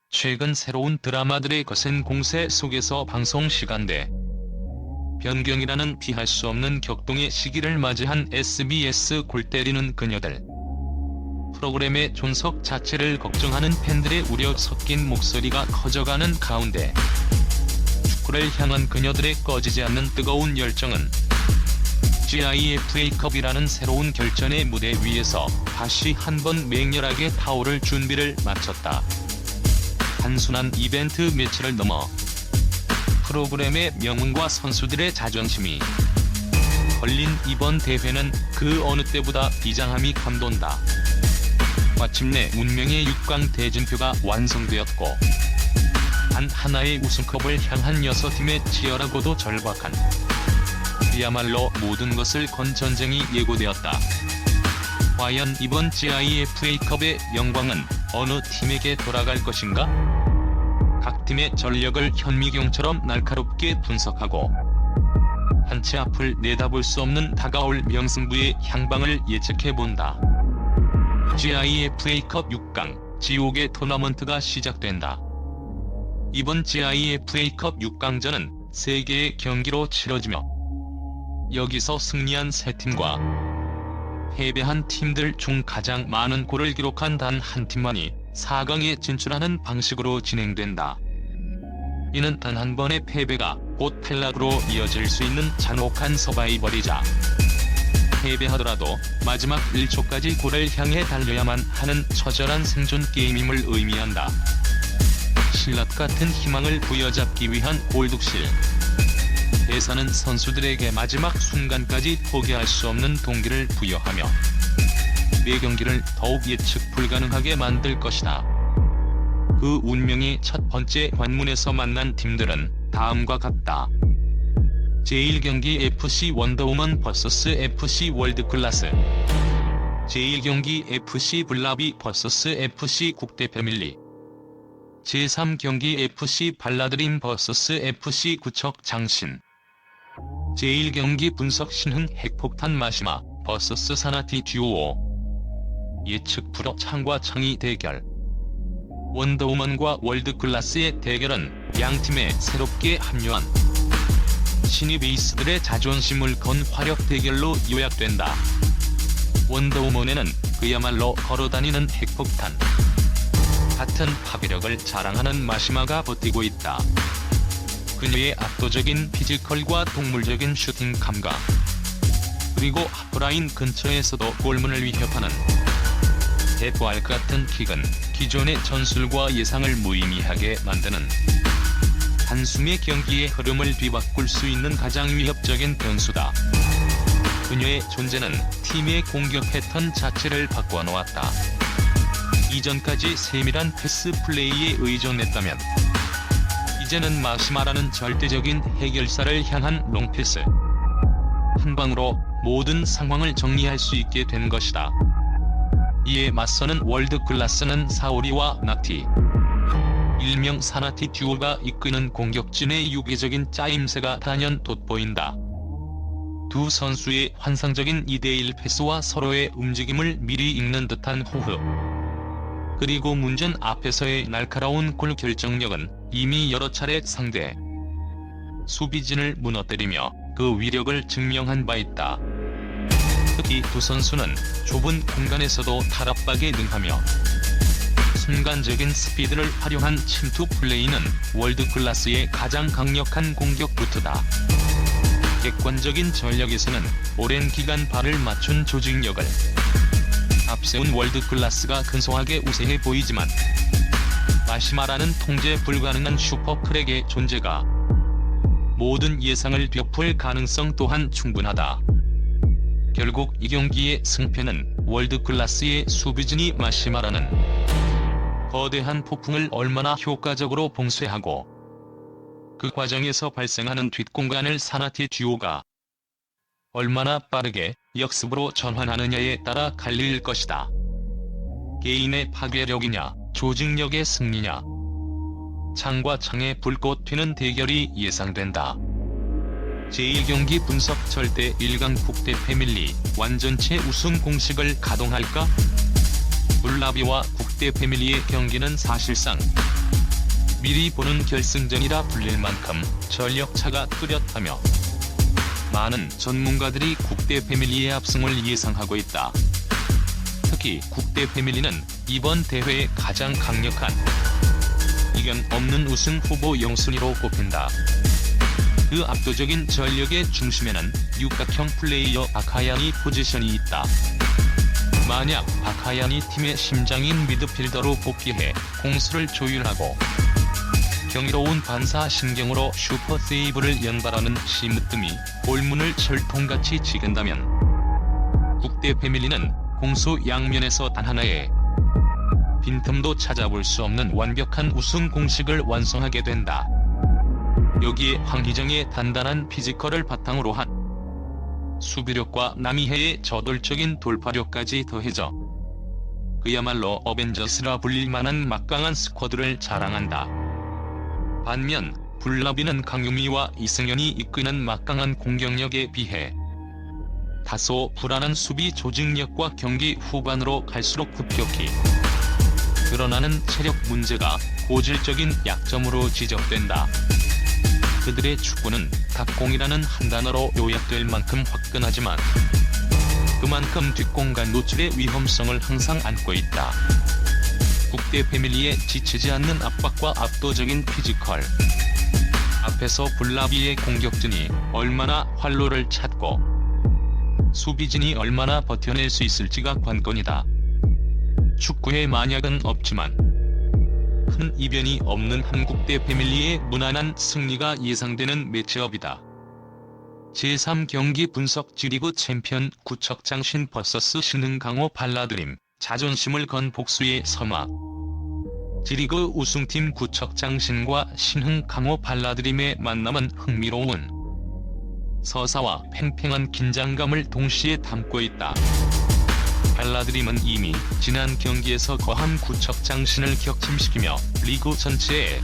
최근 새로운 드라마들의 거센 공세 속에서 방송 시간대 변경이라는 피할 수 없는 격동의 시기를 맞이한 SBS 골 때리는 그녀들. 프로그램의 존속 자체를 걱정하는 팬들의 우려 섞인 목소리가 커져가는 가운데 축구를 향한 그녀들의 꺼지지 않는 뜨거운 열정은 GIFA컵이라는 새로운 결전의 무대 위에서 다시 한번 맹렬하게 타오를 준비를 마쳤다. 단순한 이벤트 매치를 넘어 프로그램의 명운과 선수들의 자존심이 걸린 이번 대회는 그 어느 때보다 비장함이 감돈다. 마침내 운명의 6강 대진표가 완성되었고 단 하나의 우승컵을 향한 6팀의 치열하고도 절박한 그야말로 모든 것을 건 전쟁이 예고되었다. 과연 이번 GIFA컵의 영광은 어느 팀에게 돌아갈 것인가? 각 팀의 전력을 현미경처럼 날카롭게 분석하고 한 치 앞을 내다볼 수 없는 다가올 명승부의 향방을 예측해본다. GIFA컵 6강, 지옥의 토너먼트가 시작된다. 이번 GIFA컵 6강전은 3개의 경기로 치러지며 여기서 승리한 3팀과 패배한 팀들 중 가장 많은 골을 기록한 단 한 팀만이 4강에 진출하는 방식으로 진행된다. 이는 단 한 번의 패배가 곧 탈락으로 이어질 수 있는 잔혹한 서바이벌이자 패배하더라도 마지막 1초까지 골을 향해 달려야만 하는 처절한 생존 게임임을 의미한다. 신라 같은 희망을 부여잡기 위한 골독실. 대사는 선수들에게 마지막 순간까지 포기할 수 없는 동기를 부여하며 매 경기를 더욱 예측 불가능하게 만들 것이다. 그 운명의 첫 번째 관문에서 만난 팀들은 다음과 같다. 제1경기 FC 원더우먼 vs FC 월드클래스, 제1경기 FC 블라비 vs FC 국대패밀리, 제3경기 FC 발라드림 vs FC 구척 장신, 제1경기 분석 신흥 핵폭탄 마시마 vs 사나티 듀오. 예측 불허 창과 창의 대결. 원더우먼과 월드클래스의 대결은 양팀에 새롭게 합류한 신입 에이스들의 자존심을 건 화력 대결로 요약된다. 원더우먼에는 그야말로 걸어다니는 핵폭탄 같은 파괴력을 자랑하는 마시마가 버티고 있다. 그녀의 압도적인 피지컬과 동물적인 슈팅 감각, 그리고 하프라인 근처에서도 골문을 위협하는 대포알 같은 킥은 기존의 전술과 예상을 무의미하게 만드는 단숨에 경기의 흐름을 뒤바꿀 수 있는 가장 위협적인 변수다. 그녀의 존재는 팀의 공격 패턴 자체를 바꿔놓았다. 이전까지 세밀한 패스 플레이에 의존했다면 이제는 마시마라는 절대적인 해결사를 향한 롱패스 한 방으로 모든 상황을 정리할 수 있게 된 것이다. 이에 맞서는 월드클래스는 사오리와 나티, 일명 사나티 듀오가 이끄는 공격진의 유기적인 짜임새가 단연 돋보인다. 두 선수의 환상적인 2대1 패스와 서로의 움직임을 미리 읽는 듯한 호흡, 그리고 문전 앞에서의 날카로운 골 결정력은 이미 여러 차례 상대 수비진을 무너뜨리며 그 위력을 증명한 바 있다. 특히 두 선수는 좁은 공간에서도 탈압박에 능하며 순간적인 스피드를 활용한 침투 플레이는 월드클래스의 가장 강력한 공격 루트다. 객관적인 전력에서는 오랜 기간 발을 맞춘 조직력을 앞세운 월드클래스가 근소하게 우세해 보이지만 마시마라는 통제 불가능한 슈퍼크랙의 존재가 모든 예상을 뒤엎을 가능성 또한 충분하다. 결국 이 경기의 승패는 월드클래스의 수비진이 마시마라는 거대한 폭풍을 얼마나 효과적으로 봉쇄하고 그 과정에서 발생하는 뒷공간을 사나티 듀오가 얼마나 빠르게 역습으로 전환하느냐에 따라 갈릴 것이다. 개인의 파괴력이냐, 조직력의 승리냐. 창과 창에 불꽃 튀는 대결이 예상된다. 제1경기 분석. 절대 1강 국대 패밀리 완전체 우승 공식을 가동할까? 블라비와 국대 패밀리의 경기는 사실상 미리 보는 결승전이라 불릴 만큼 전력차가 뚜렷하며 많은 전문가들이 국대 패밀리의 압승을 예상하고 있다. 특히 국대 패밀리는 이번 대회의 가장 강력한 이견 없는 우승 후보 영순위로 꼽힌다. 그 압도적인 전력의 중심에는 육각형 플레이어 박하얀이 포지션이 있다. 만약 박하얀이 팀의 심장인 미드필더로 복귀해 공수를 조율하고 경이로운 반사신경으로 슈퍼세이브를 연발하는 심으뜸이 골문을 철통같이 지근다면 국대 패밀리는 공수 양면에서 단 하나의 빈틈도 찾아볼 수 없는 완벽한 우승 공식을 완성하게 된다. 여기에 황희정의 단단한 피지컬을 바탕으로 한 수비력과 남이해의 저돌적인 돌파력까지 더해져 그야말로 어벤져스라 불릴 만한 막강한 스쿼드를 자랑한다. 반면 불나비는 강유미와 이승현이 이끄는 막강한 공격력에 비해 다소 불안한 수비 조직력과 경기 후반으로 갈수록 급격히 드러나는 체력 문제가 고질적인 약점으로 지적된다. 그들의 축구는 닭공이라는 한 단어로 요약될 만큼 화끈하지만 그만큼 뒷공간 노출의 위험성을 항상 안고 있다. 국대 패밀리의 지치지 않는 압박과 압도적인 피지컬 앞에서 불나비의 공격진이 얼마나 활로를 찾고 수비진이 얼마나 버텨낼 수 있을지가 관건이다. 축구에 만약은 없지만 큰 이변이 없는 한국대 패밀리의 무난한 승리가 예상되는 매치업이다. 제3경기 분석 G리그 챔피언 구척장신 vs 신흥강호 발라드림, 자존심을 건 복수의 서막. G리그 우승팀 구척장신과 신흥강호 발라드림의 만남은 흥미로운 서사와 팽팽한 긴장감을 동시에 담고 있다. 발라드림은 이미 지난 경기에서 거한 구척장신을 격침시키며 리그 전체에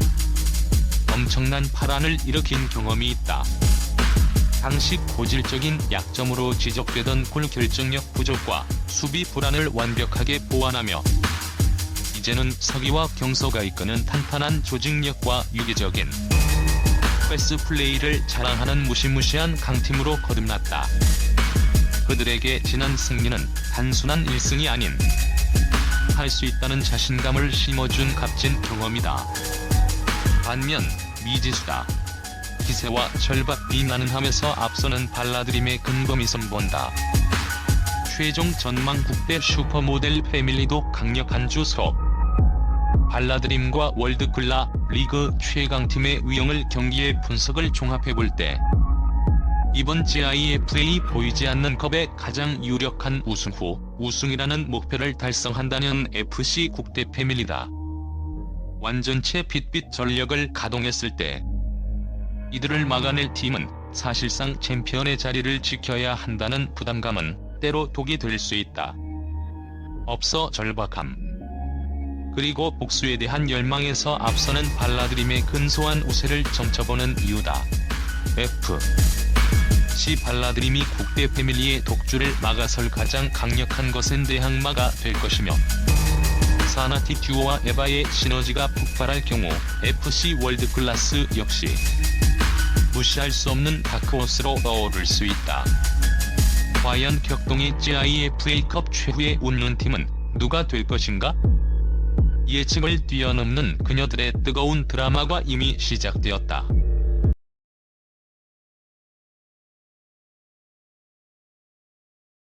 엄청난 파란을 일으킨 경험이 있다. 당시 고질적인 약점으로 지적되던 골 결정력 부족과 수비 불안을 완벽하게 보완하며 이제는 서기와 경서가 이끄는 탄탄한 조직력과 유기적인 패스 플레이를 자랑하는 무시무시한 강팀으로 거듭났다. 그들에게 지난 승리는 단순한 1승이 아닌 할 수 있다는 자신감을 심어준 값진 경험이다. 반면 미지수다. 기세와 절박이 나는함에서 앞서는 발라드림의 근검이 선본다. 최종 전망 국대 슈퍼모델 패밀리도 강력한 주석. 발라드림과 월드클라 리그 최강팀의 위용을 경기의 분석을 종합해볼 때 이번 GIFA 보이지 않는 컵의 가장 유력한 우승 후 우승이라는 목표를 달성한다는 FC 국대 패밀리다. 완전체 빛빛 전력을 가동했을 때 이들을 막아낼 팀은 사실상 챔피언의 자리를 지켜야 한다는 부담감은 때로 독이 될 수 있다. 없어 절박함. 그리고 복수에 대한 열망에서 앞서는 발라드림의 근소한 우세를 점쳐보는 이유다. FC 발라드림이 국대 패밀리의 독주를 막아설 가장 강력한 것은 대항마가 될 것이며 사나티 듀오와 에바의 시너지가 폭발할 경우 FC 월드클래스 역시 무시할 수 없는 다크호스로 떠오를 수 있다. 과연 격동의 GIFA컵 최후의 웃는 팀은 누가 될 것인가? 예측을 뛰어넘는 그녀들의 뜨거운 드라마가 이미 시작되었다.